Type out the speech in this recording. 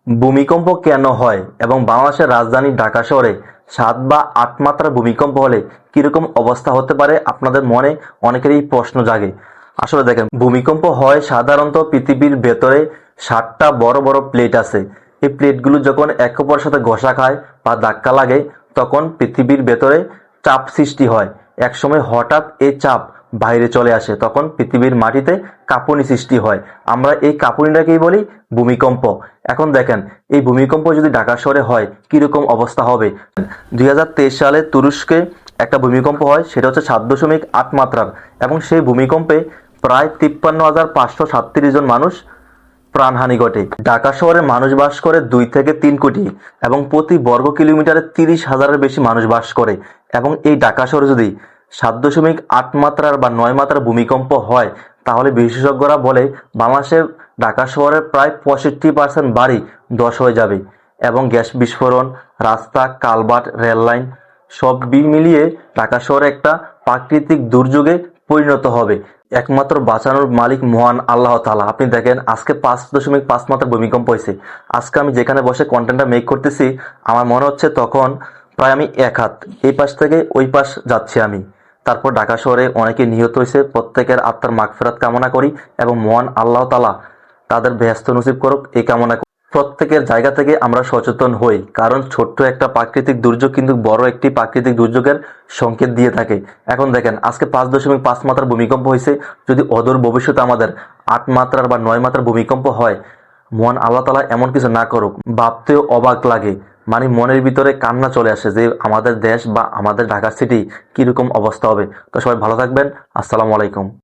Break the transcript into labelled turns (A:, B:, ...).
A: ভূমিকম্প কেন হয় এবং বাংলাদেশের রাজধানী ঢাকা শহরে ৭ বা ৮ মাত্রার ভূমিকম্প হলে কিরকম অবস্থা হতে পারে আপনাদের মনে অনেকেরই প্রশ্ন জাগে। আসলে দেখেন, ভূমিকম্প হয় সাধারণত পৃথিবীর ভেতরে ৭টা বড় বড় প্লেট আছে। এই প্লেটগুলো যখন একে অপরের সাথে ঘষা খায় বা ধাক্কা লাগে তখন পৃথিবীর ভেতরে চাপ সৃষ্টি হয়। একসময় হঠাৎ এই চাপ বাইরে চলে আসে, তখন পৃথিবীর মাটিতে কাঁপুনি সৃষ্টি হয়। আমরা এই কাঁপুনিটাকেই বলি ভূমিকম্প। এখন দেখেন, এই ভূমিকম্প যদি ঢাকা শহরে হয় কিরকম অবস্থা হবে। ২০২৩ সালে তুরস্কে একটা ভূমিকম্প হয়, সেটা হচ্ছে ৭.৮ মাত্রার, এবং সেই ভূমিকম্পে প্রায় ৫৩,৫৩৭ জন মানুষ প্রাণহানি ঘটে। ঢাকা শহরে মানুষ বাস করে ২ থেকে ৩ কোটি এবং প্রতি বর্গ কিলোমিটারে ৩০,০০০-এর বেশি মানুষ বাস করে। এবং এই ঢাকা শহরে যদি ৭.৮ মাত্রার বা ৯ মাত্রার ভূমিকম্প হয়, তাহলে বিশেষজ্ঞরা বলে বাংলাদেশের ঢাকা শহরের প্রায় ৬৫% বাড়ি ধস হয়ে যাবে এবং গ্যাস বিস্ফোরণ, রাস্তা, কালভার্ট, রেললাইন সব মিলিয়ে ঢাকা শহরে একটা প্রাকৃতিক দুর্যোগে পরিণত হবে। একমাত্র বাঁচানোর মালিক মহান আল্লাহ তাআলা। আপনি দেখেন, আজকে ৫.৫ মাত্রার ভূমিকম্প হয়েছে। আজকে আমি যেখানে বসে কন্টেন্টটা মেক করতেছি, আমার মনে হচ্ছে তখন প্রায় আমি এক হাত এই পাশ থেকে ওই পাশ যাচ্ছি আমি। তারপর ঢাকা শহরে অনেকে নিহত হয়েছে। প্রত্যেকের আত্মার মাগফিরাত কামনা করি এবং মহান আল্লাহ তাআলা তাদের বেহেশত নসিব করুক এই কামনা করি। প্রত্যেকের জায়গা থেকে আমরা সচেতন হই, কারণ ছোট্ট একটা প্রাকৃতিক দুর্যোগ কিন্তু বড় একটি প্রাকৃতিক দুর্যোগের সংকেত দিয়ে থাকে। এখন দেখেন, আজকে ৫.৫ মাত্রার ভূমিকম্প হয়েছে, যদি অদূর ভবিষ্যতে আমাদের ৮ মাত্রার বা ৯ মাত্রার ভূমিকম্প হয়, মহান আল্লাহ তাআলা এমন কিছু না করুক, ভাবতেও অবাক লাগে। মানে মনের ভিতরে কান্না চলে আসে যে আমাদের দেশ বা আমাদের ঢাকা সিটি কিরকম অবস্থা হবে। তো সবাই ভালো থাকবেন। আসসালামু আলাইকুম।